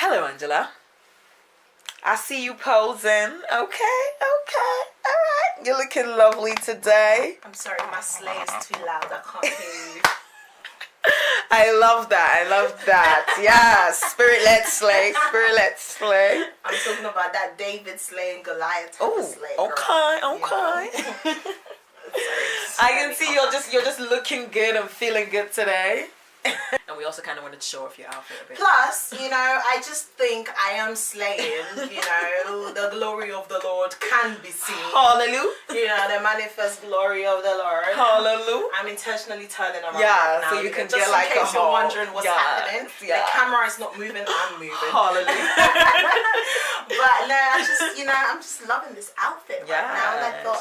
Hello, Angela. I see you posing. Okay. All right. You're looking lovely today. I'm sorry, my sleigh is too loud. I can't hear you. I love that. Yes. Spirit-led slay. I'm talking about that David slaying Goliath. Oh, slay, okay. You know? I can see you're just looking good and feeling good today. And we also kind of wanted to show off your outfit a bit. Plus, I just think I am slaying, the glory of the Lord can be seen. Hallelujah. The manifest glory of the Lord. Hallelujah. I'm intentionally turning around right now. So you can just get like in case a you're whole, wondering what's happening. The camera is not moving, I'm moving. Hallelujah. But no, I'm just loving this outfit right now. And I thought,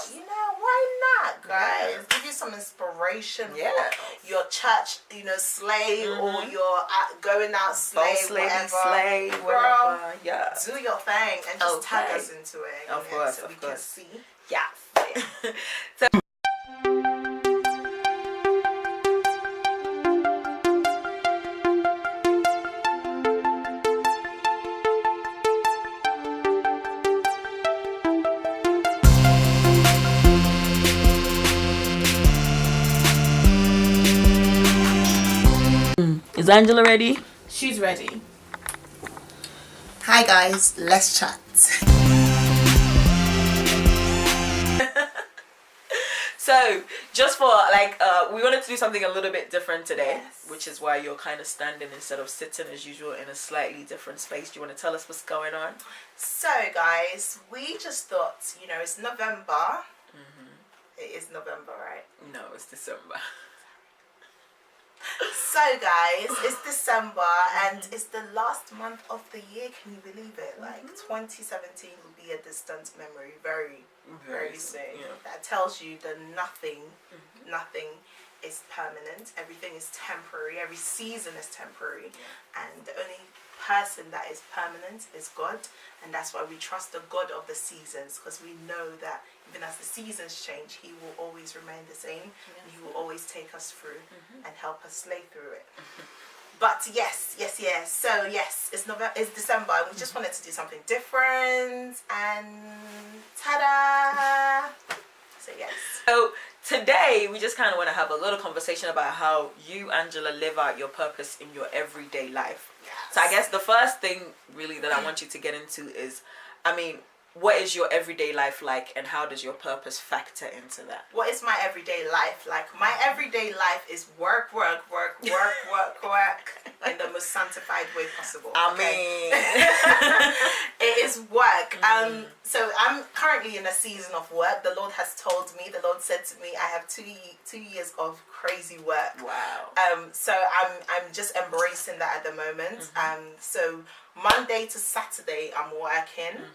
why not, guys? Give you some inspiration for your church, slay or your going out slay, whatever. Girl, do your thing and just tag us into it. Of course, so we can see. Yeah. So, is Angela ready? She's ready. Hi guys, let's chat. So, just for we wanted to do something a little bit different today, which is why you're kind of standing instead of sitting as usual in a slightly different space. Do you want to tell us what's going on? So guys, we just thought, it's November. It is November, right? No, it's December. So guys, it's December and it's the last month of the year. Can you believe it? 2017 will be a distant memory very, very soon. That tells you that nothing is permanent. Everything is temporary. Every season is temporary. And the only person that is permanent is God. And that's why we trust the God of the seasons, because we know that even as the seasons change, he will always remain the same, and he will always take us through and help us slay through it. But yes. So yes, it's December. We just wanted to do something different, and ta-da! So yes. So today we just kind of want to have a little conversation about how you, Angela, live out your purpose in your everyday life. So I guess the first thing really that I want you to get into is, what is your everyday life like, and how does your purpose factor into that? What is my everyday life like? My everyday life is work in the most sanctified way possible. It is work. So I'm currently in a season of work. The Lord has told me, the Lord said to me, I have 2 years of crazy work. Wow. So I'm just embracing that at the moment. So Monday to Saturday I'm working.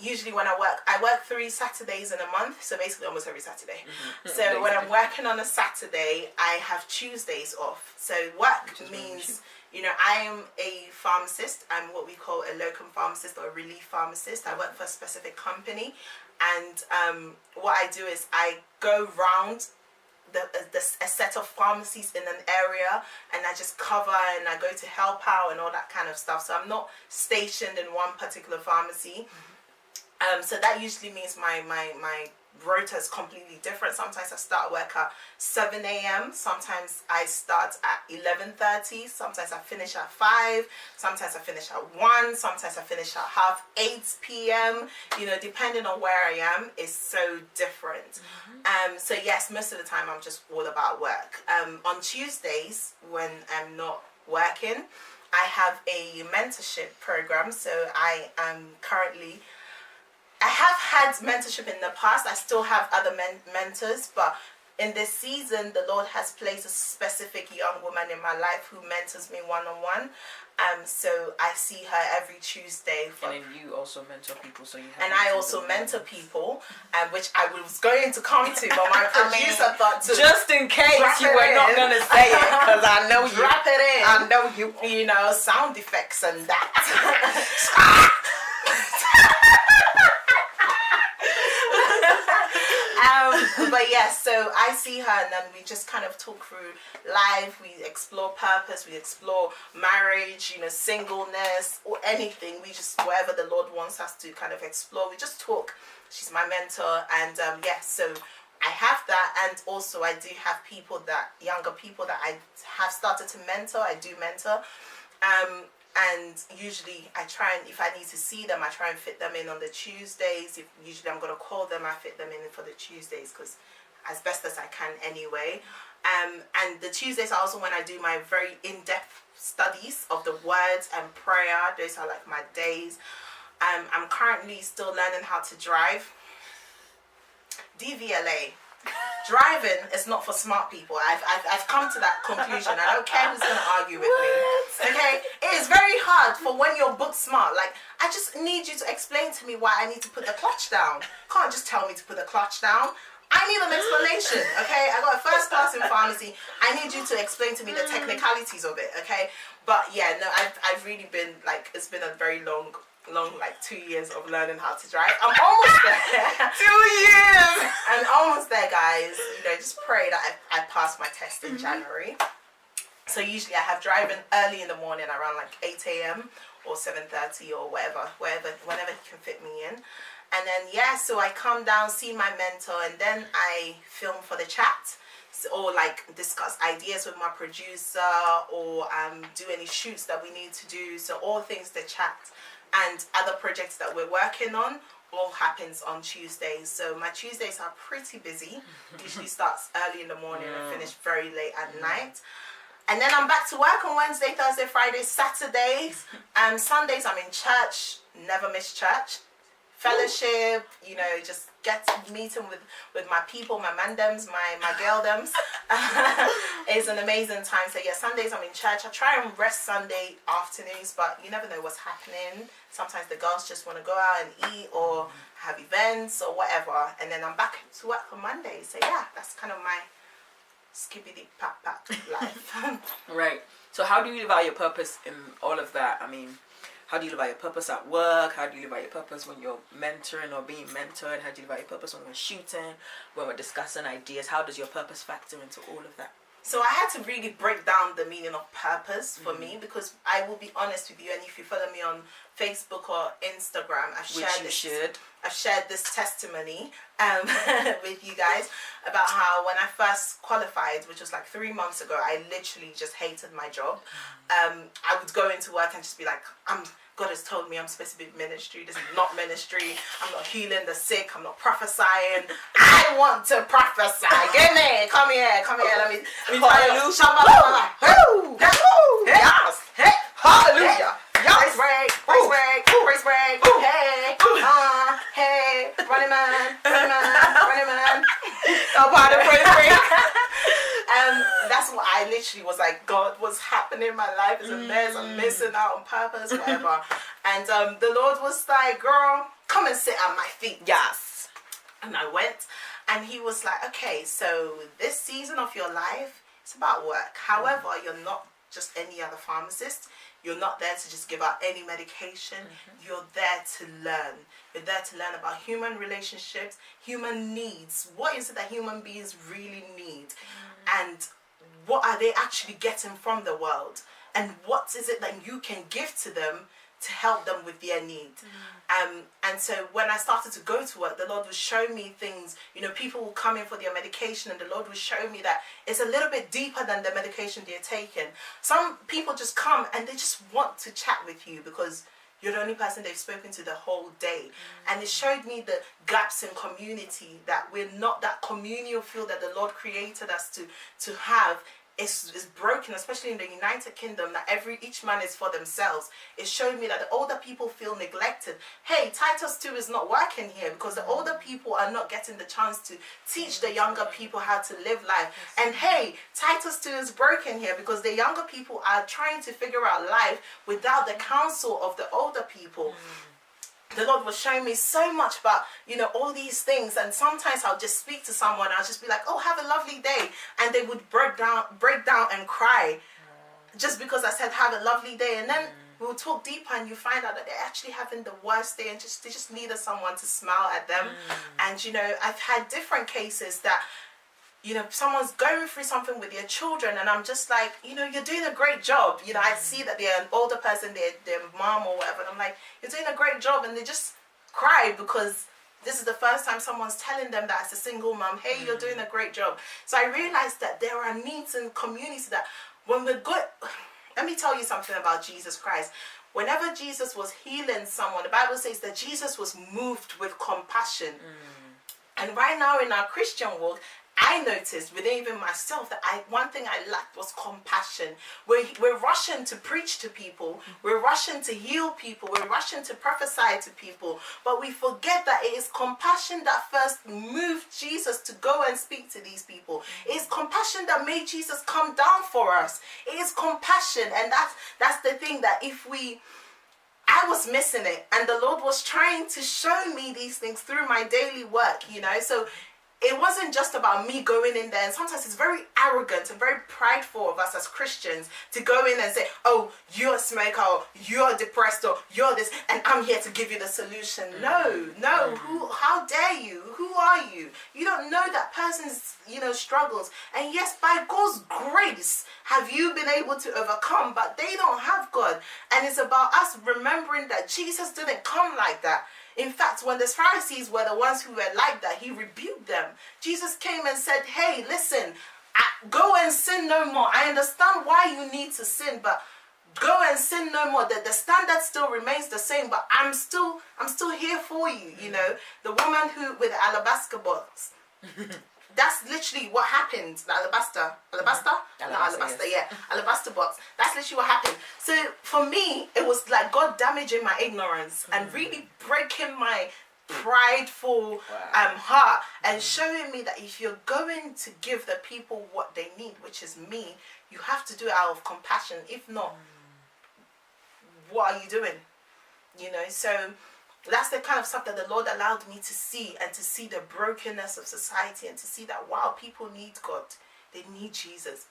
Usually when I work 3 Saturdays in a month, so basically almost every Saturday. So when I'm working on a Saturday, I have Tuesdays off. So work means, I am a pharmacist. I'm what we call a locum pharmacist or a relief pharmacist. I work for a specific company, and what I do is I go round a set of pharmacies in an area, and I just cover and I go to help out and all that kind of stuff. So I'm not stationed in one particular pharmacy. So that usually means my rota is completely different. Sometimes I start work at 7 a.m. Sometimes I start at 11:30. Sometimes I finish at 5. Sometimes I finish at 1. Sometimes I finish at 7:30 p.m. Depending on where I am, is so different. So yes, most of the time I'm just all about work. On Tuesdays, when I'm not working, I have a mentorship program. So I am currently, I have had mentorship in the past. I still have other mentors, but in this season, the Lord has placed a specific young woman in my life who mentors me one-on-one. So I see her every Tuesday. And then you also mentor people, so you have. And I also mentor people, which I was going to come to, but my producer thought to. Just in case you were not going to say it, because I know you. Drop it in. I know you. Sound effects and that. But yes, so I see her and then we just kind of talk through life. We explore purpose. We explore marriage, you know, singleness or anything. We just, whatever the Lord wants us to kind of explore, we just talk. She's my mentor. And yes, so I have that. And also I do have people that, younger people that I have started to mentor. I do mentor. And usually I try and, if I need to see them, I try and fit them in on the Tuesdays. If usually I'm going to call them, I fit them in for the Tuesdays because as best as I can anyway. And the Tuesdays are also when I do my very in-depth studies of the words and prayer. Those are like my days. I'm currently still learning how to drive. DVLA. Driving is not for smart people. I've come to that conclusion. I don't care who's going to argue with me. Okay? It is very hard for when you're book smart. Like, I just need you to explain to me why I need to put the clutch down. Can't just tell me to put the clutch down. I need an explanation, okay? I got a first class in pharmacy. I need you to explain to me the technicalities of it, okay? But yeah, no, I've really been, like, it's been a very long, like 2 years of learning how to drive. I'm almost there. 2 years! I'm almost there, guys. You know, just pray that I pass my test in January. So usually I have driving early in the morning around like 8 a.m. or 7:30 or whenever he can fit me in. And then, yeah, so I come down, see my mentor, and then I film for the chat. Or like discuss ideas with my producer, or do any shoots that we need to do. So all things the chat and other projects that we're working on all happens on Tuesdays. So my Tuesdays are pretty busy. Usually starts early in the morning and finish very late at night. And then I'm back to work on Wednesday, Thursday, Friday, Saturdays. Sundays I'm in church. Never miss church. Fellowship, you know, just get meeting with my people, my mandems, my girldems. It's an amazing time. So yeah, Sundays I'm in church. I try and rest Sunday afternoons, but you never know what's happening. Sometimes the girls just want to go out and eat or have events or whatever. And then I'm back to work on Monday. So yeah, that's kind of my skibbity pap life. Right. So how do you live out your purpose in all of that? I mean, how do you live out your purpose at work? How do you live out your purpose when you're mentoring or being mentored? How do you live out your purpose when we're shooting, when we're discussing ideas? How does your purpose factor into all of that? So I had to really break down the meaning of purpose for me, because I will be honest with you, and if you follow me on Facebook or Instagram, I've shared this testimony with you guys about how when I first qualified, which was like 3 months ago, I literally just hated my job. I would go into work and just be like, God has told me I'm supposed to be ministry. This is not ministry. I'm not healing the sick. I'm not prophesying. I want to prophesy. Get me. Come here. Let me hallelujah. Yes. Hey. Hallelujah. Praise break. Hey. Hey. Running man. Oh, part of praise break. That's what I literally was like, God, what's happening in my life is a mess. I'm missing out on purpose, whatever. And the Lord was like, girl, come and sit at my feet. Yes. And I went, and he was like, okay, so this season of your life, it's about work. However, you're not just any other pharmacist. You're not there to just give out any medication. You're there to learn. You're there to learn about human relationships, human needs. What is it that human beings really need? And what are they actually getting from the world? And what is it that you can give to them to help them with their needs? And so when I started to go to work, the Lord would show me things. You know, people will come in for their medication, and the Lord would show me that it's a little bit deeper than the medication they're taking. Some people just come and they just want to chat with you because you're the only person they've spoken to the whole day. And it showed me the gaps in community, that we're not that communal feel that the Lord created us to have. Is broken, especially in the United Kingdom, that each man is for themselves. It showed me that the older people feel neglected. Hey, Titus 2 is not working here because the older people are not getting the chance to teach the younger people how to live life. And hey, Titus 2 is broken here because the younger people are trying to figure out life without the counsel of the older people. The Lord was showing me so much about, you know, all these things. And sometimes I'll just speak to someone. I'll just be like, oh, have a lovely day. And they would break down and cry just because I said, have a lovely day. And then We'll talk deeper, and you find out that they're actually having the worst day, and they just needed someone to smile at them. And you know, I've had different cases that, you know, someone's going through something with their children, and I'm just like, you know, you're doing a great job. You know, I see that they're an older person, their mom or whatever, and I'm like, you're doing a great job, and they just cry because this is the first time someone's telling them that as a single mom, hey, you're doing a great job. So I realized that there are needs in community that when we're good. Let me tell you something about Jesus Christ. Whenever Jesus was healing someone, the Bible says that Jesus was moved with compassion. And right now in our Christian walk, I noticed within even myself that one thing I lacked was compassion. We're rushing to preach to people. We're rushing to heal people. We're rushing to prophesy to people. But we forget that it is compassion that first moved Jesus to go and speak to these people. It is compassion that made Jesus come down for us. It is compassion. And that's the thing, that I was missing it. And the Lord was trying to show me these things through my daily work, you know. So it wasn't just about me going in there, and sometimes it's very arrogant and very prideful of us as Christians to go in and say, oh, you're a smoker, or you're depressed, or you're this, and I'm here to give you the solution. No, how dare you? Who are you? You don't know that person's, you know, struggles. And yes, by God's grace have you been able to overcome, but they don't have God. And it's about us remembering that Jesus didn't come like that. In fact, when the Pharisees were the ones who were like that, he rebuked them. Jesus came and said, hey, listen, go and sin no more. I understand why you need to sin, but go and sin no more. The standard still remains the same, but I'm still here for you, you know. The woman who with the alabaster box. That's literally what happened. The alabaster, yes. Alabaster box. That's literally what happened. So for me, it was like God damaging my ignorance and really breaking my prideful heart, and showing me that if you're going to give the people what they need, which is me, you have to do it out of compassion. If not, what are you doing? You know, so that's the kind of stuff that the Lord allowed me to see, and to see the brokenness of society, and to see that, wow, people need God. They need Jesus.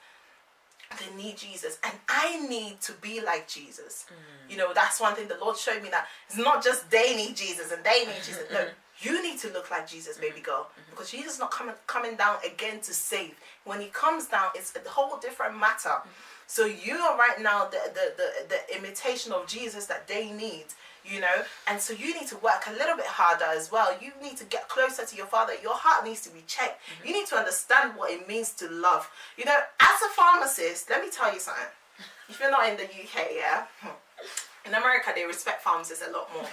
They need Jesus. And I need to be like Jesus. You know, that's one thing the Lord showed me, that it's not just they need Jesus and they need Jesus. No, you need to look like Jesus, baby girl. Because Jesus is not coming down again to save. When he comes down, it's a whole different matter. So you are right now the imitation of Jesus that they need. You know, and so you need to work a little bit harder as well. You need to get closer to your Father. Your heart needs to be checked. You need to understand what it means to love. You know, as a pharmacist, let me tell you something. If you're not in the UK, yeah, in America they respect pharmacists a lot more,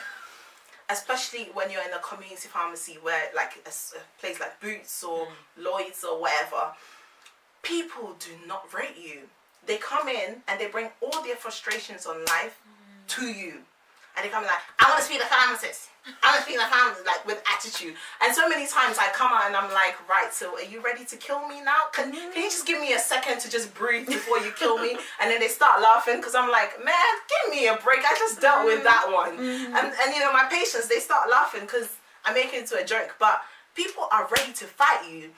especially when you're in a community pharmacy where, like a place like Boots or Lloyd's or whatever. People do not rate you. They come in and they bring all their frustrations on life to you. And they come like, I want to speak to the pharmacist. I want to speak to the pharmacist, like with attitude. And so many times I come out and I'm like, right, so are you ready to kill me now? Can you just give me a second to just breathe before you kill me? And then they start laughing because I'm like, man, give me a break. I just dealt with that one. And you know, my patients, they start laughing because I make it into a joke. But people are ready to fight you.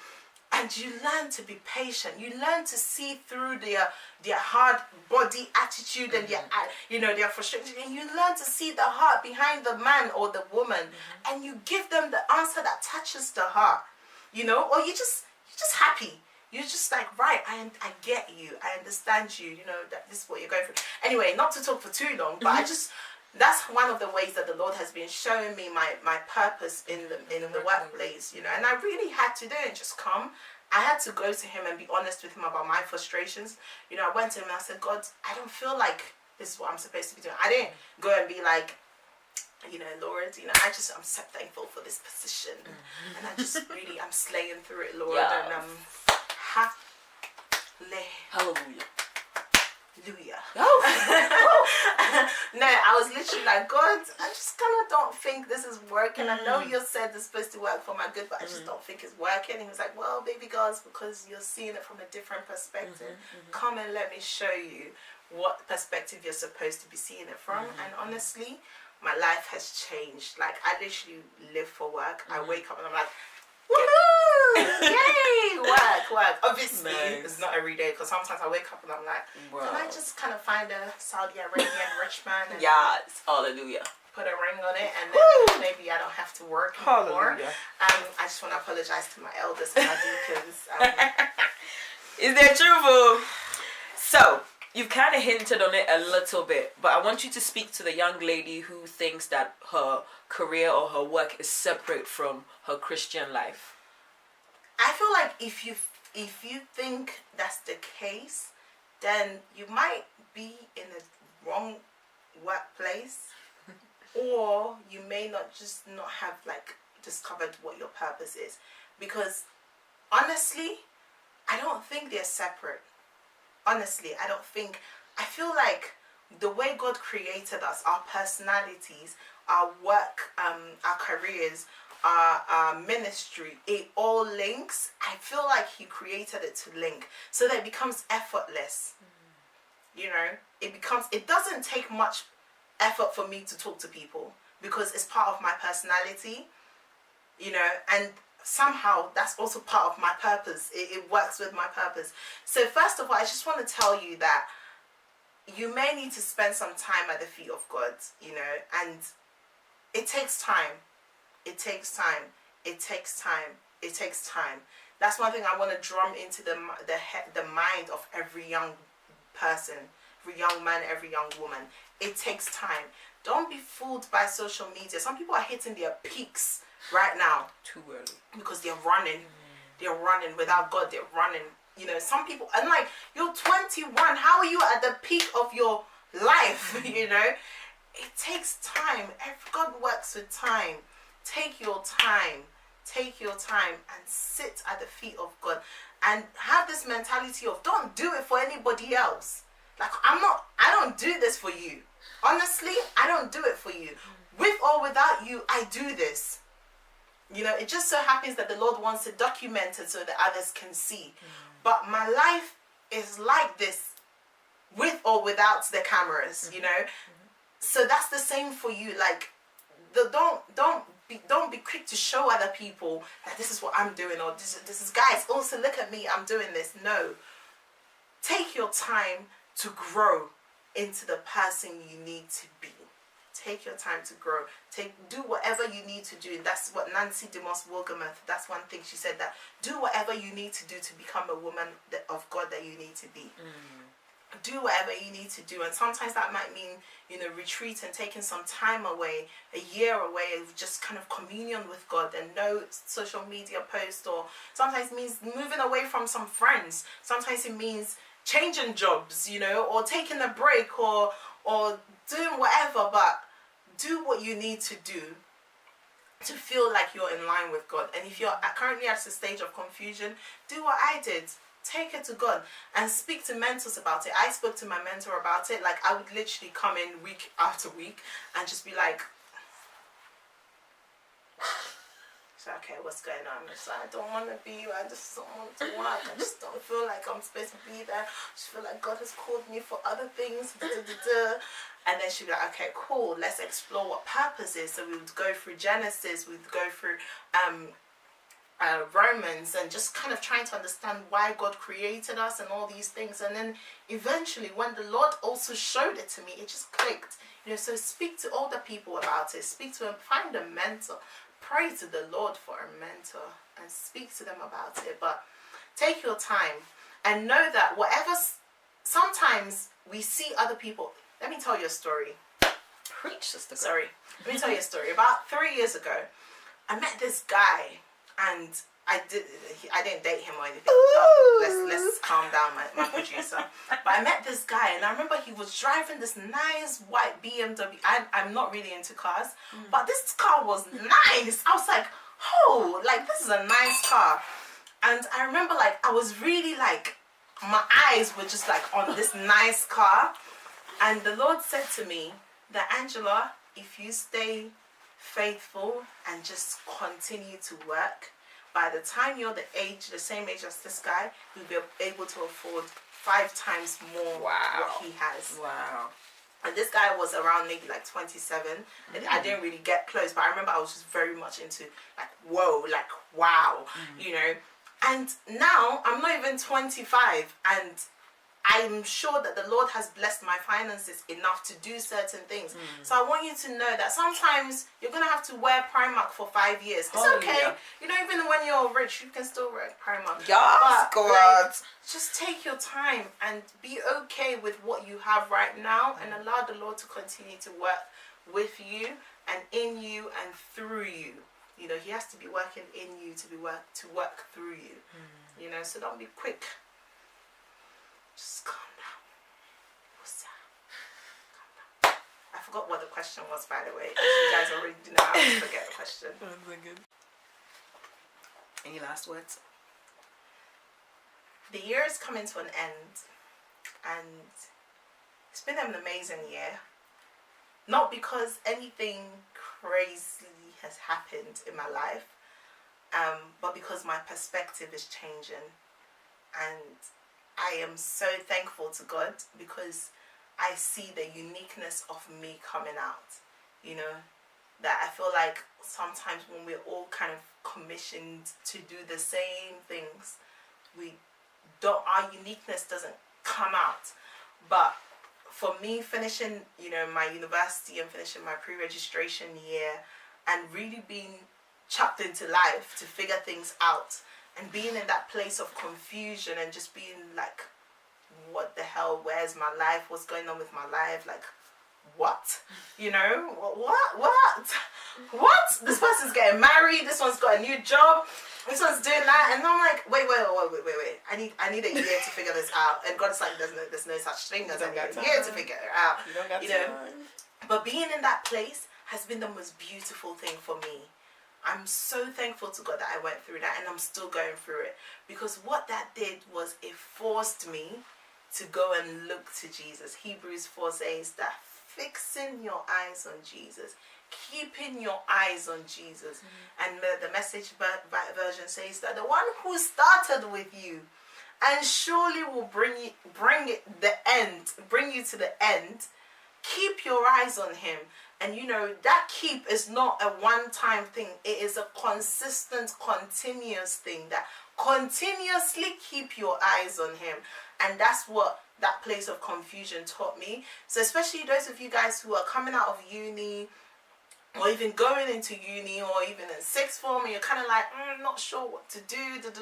And you learn to be patient. You learn to see through their hard body attitude and their frustration. And you learn to see the heart behind the man or the woman. And you give them the answer that touches the heart. You know, or you're just happy. You're just like, right, I get you. I understand you. You know, that this is what you're going through. Anyway, not to talk for too long, but that's one of the ways that the Lord has been showing me my purpose in the workplace, you know. And I really had to do it, just come. I had to go to him and be honest with him about my frustrations. You know, I went to him and I said, God, I don't feel like this is what I'm supposed to be doing. I didn't go and be like, you know, Lord, you know, I'm so thankful for this position. And I just really, I'm slaying through it, Lord. Yeah. And hallelujah. Hallelujah. Oh. No, I was literally like, God, I just kind of don't think this is working. I know you said it's supposed to work for my good, but I just don't think it's working. And he was like, well, baby girl, it's because you're seeing it from a different perspective. Come and let me show you what perspective you're supposed to be seeing it from. And honestly, my life has changed. Like, I literally live for work. I wake up and I'm like, woohoo! Yay! Work. Obviously, Nice. it's not every day because sometimes I wake up and I'm like, can I just kind of find a Saudi Arabian rich man and hallelujah, put a ring on it, and then maybe I don't have to work anymore. hallelujah. I just want to apologize to my elders and my deacons. Is that true, boo? So, you've kind of hinted on it a little bit, but I want you to speak to the young lady who thinks that her career or her work is separate from her Christian life. I feel like if you think that's the case, then you might be in a wrong workplace, or you may not have like discovered what your purpose is. Because honestly, I don't think they're separate. Honestly, I feel like the way God created us, our personalities, our work, our careers, our ministry, it all links. I feel like He created it to link so that it becomes effortless. You know, it doesn't take much effort for me to talk to people because it's part of my personality, you know, and somehow that's also part of my purpose. It works with my purpose. So first of all, I just want to tell you that you may need to spend some time at the feet of God, you know, and it takes time. It takes time. It takes time. It takes time. That's one thing I want to drum into the mind of every young person, every young man, every young woman. It takes time. Don't be fooled by social media. Some people are hitting their peaks right now. Too early. Because they're running. They're running without God. They're running. You know, some people, and like, you're 21. How are you at the peak of your life? You know, it takes time. God works with time. Take your time. Take your time and sit at the feet of God and have this mentality of don't do it for anybody else. Like, I don't do this for you. Honestly, I don't do it for you. With or without you, I do this. You know, it just so happens that the Lord wants to document it so that others can see. But my life is like this, with or without the cameras, you know. So that's the same for you. Like, don't be quick to show other people that this is what I'm doing, or this is guys, also look at me, I'm doing this. No. Take your time to grow into the person you need to be. Take your time to grow. Do whatever you need to do. That's what Nancy DeMoss Wolgemuth, that's one thing she said, that do whatever you need to do to become a woman of God that you need to be. Do whatever you need to do, and sometimes that might mean, you know, retreat and taking some time away, a year away of just kind of communion with God and no social media post, or sometimes it means moving away from some friends. Sometimes it means changing jobs, you know, or taking a break, or doing whatever, but do what you need to do to feel like you're in line with God. And if you're currently at a stage of confusion, do what I did. Take it to God and speak to mentors about it. I spoke to my mentor about it. Like, I would literally come in week after week and just be like, so, okay, what's going on? So I don't want to be, I just don't want to work. I just don't feel like I'm supposed to be there. I just feel like God has called me for other things. And then she'd be like, okay, cool, let's explore what purpose is. So we would go through Genesis, we'd go through Romans, and just kind of trying to understand why God created us and all these things. And then eventually, when the Lord also showed it to me, it just clicked. You know, so speak to older people about it. Speak to them, find a mentor. Pray to the Lord for a mentor and speak to them about it. But take your time and know that sometimes we see other people. Let me tell you a story. Preach, sister. Sorry. Let me tell you a story. About 3 years ago, I met this guy, and I didn't date him or anything. Let's calm down, my producer. But I met this guy, and I remember he was driving this nice white BMW. I'm not really into cars, but this car was nice. I was like, oh, like, this is a nice car. And I remember, like, I was really like, my eyes were just like on this nice car. And the Lord said to me that, Angela, if you stay faithful and just continue to work, by the time you're the same age as this guy, you'll be able to afford 5 times more what he has. Wow. And this guy was around maybe like 27. And I didn't really get close, but I remember I was just very much into like, whoa, like, wow, you know. And now I'm not even 25, and I'm sure that the Lord has blessed my finances enough to do certain things. So I want you to know that sometimes you're going to have to wear Primark for 5 years. It's okay. You know, even when you're rich, you can still wear Primark. Yes, God. Like, just take your time and be okay with what you have right now, and allow the Lord to continue to work with you and in you and through you. You know, he has to be working in you to work through you. You know, so don't be quick. Just calm down. What's that? Calm down. I forgot what the question was, by the way. You guys already know how to forget the question. Any last words? The year is coming to an end, and it's been an amazing year. Not because anything crazy has happened in my life, but because my perspective is changing, and I am so thankful to God because I see the uniqueness of me coming out. You know, that I feel like sometimes when we're all kind of commissioned to do the same things, our uniqueness doesn't come out. But for me, finishing, you know, my university and finishing my pre-registration year and really being chucked into life to figure things out, and being in that place of confusion and just being like, what the hell, where's my life, what's going on with my life, like, what, you know, what, this person's getting married, this one's got a new job, this one's doing that, and I'm like, wait, I need a year to figure this out. And God's like, there's no such thing as a year to figure it out, you know. But being in that place has been the most beautiful thing for me. I'm so thankful to God that I went through that, and I'm still going through it, because what that did was it forced me to go and look to Jesus. Hebrews 4 says that fixing your eyes on Jesus, keeping your eyes on Jesus. And the Message version says that the one who started with you and surely will bring you to the end, keep your eyes on him. And you know, that keep is not a one-time thing. It is a consistent, continuous thing, that continuously keep your eyes on him. And that's what that place of confusion taught me. So especially those of you guys who are coming out of uni, or even going into uni, or even in sixth form, and you're kind of like, not sure what to do, that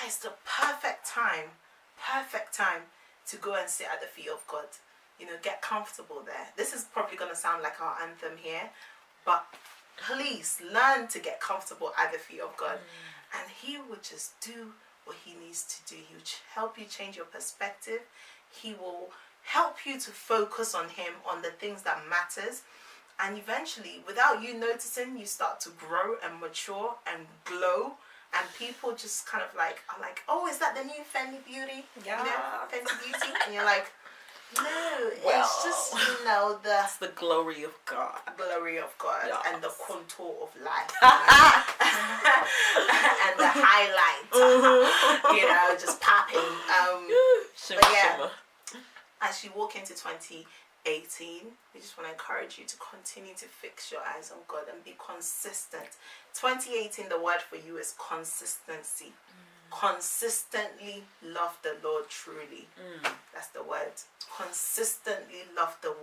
is the perfect time to go and sit at the feet of God. You know, get comfortable there. This is probably going to sound like our anthem here, but please learn to get comfortable at the feet of God, and he will just do what he needs to do. He will help you change your perspective. He will help you to focus on him, on the things that matters. And eventually, without you noticing, you start to grow and mature and glow. And people just kind of like are like, oh, is that the new Fendi Beauty? Yeah. You know, Fendi Beauty? And you're like, no, it's just, you know, it's the glory of God. Glory of God, yes. And the contour of life. And the highlight. You know, just popping. But yeah, as you walk into 2018, we just want to encourage you to continue to fix your eyes on God and be consistent. 2018, the word for you is consistency. Consistently love the Lord truly. That's the word. Consistently love the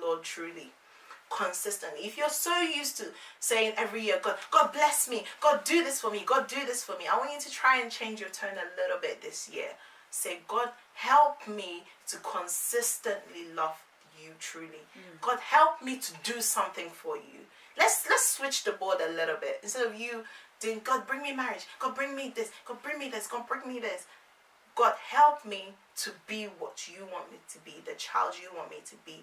Lord truly. Consistently. If you're so used to saying every year, God bless me, God do this for me, God do this for me, I want you to try and change your tone a little bit this year. Say, God, help me to consistently love you truly. God, help me to do something for you. Let's switch the board a little bit. Instead of you doing, God, bring me marriage, God, bring me this, God, bring me this, God, bring me this. God, help me to be what you want me to be, the child you want me to be,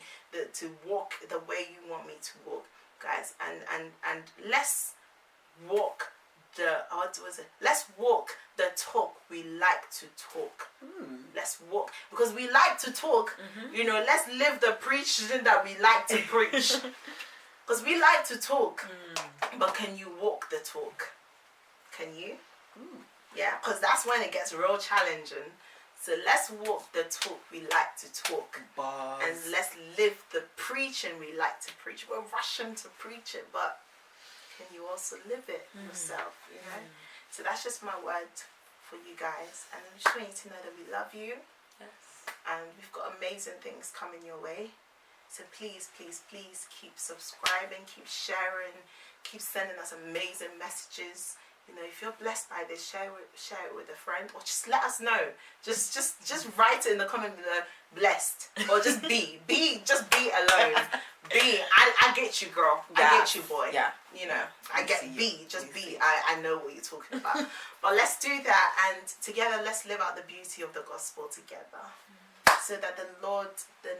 to walk the way you want me to walk, guys. And let's walk let's walk the talk we like to talk. Let's walk, because we like to talk, you know, let's live the preaching that we like to preach. Because we like to talk, but can you walk the talk? Can you? Yeah, because that's when it gets real challenging. So let's walk the talk we like to talk. Bars. And let's live the preaching we like to preach. We're rushing to preach it, but can you also live it yourself, you know? So that's just my word for you guys. And I just want you to know that we love you. Yes. And we've got amazing things coming your way. So please, please, please keep subscribing, keep sharing, keep sending us amazing messages. You know, if you're blessed by this, share it with a friend, or just let us know. Just write it in the comment below, blessed, or just be alone. I get you, girl. Yeah. I get you, boy. Yeah. You know, I get be. Just be. I know what you're talking about. But let's do that, and together, let's live out the beauty of the gospel together, so that the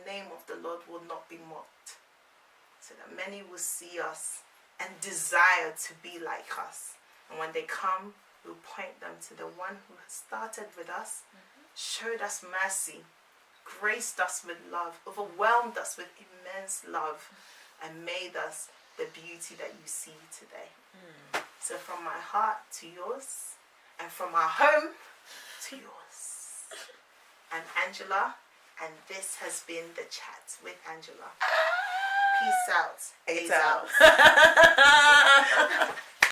name of the Lord will not be mocked, so that many will see us and desire to be like us. And when they come, we'll point them to the one who has started with us, showed us mercy, graced us with love, overwhelmed us with immense love, and made us the beauty that you see today. So from my heart to yours, and from our home to yours. I'm Angela, and this has been The Chat with Angela. Peace out. Peace out.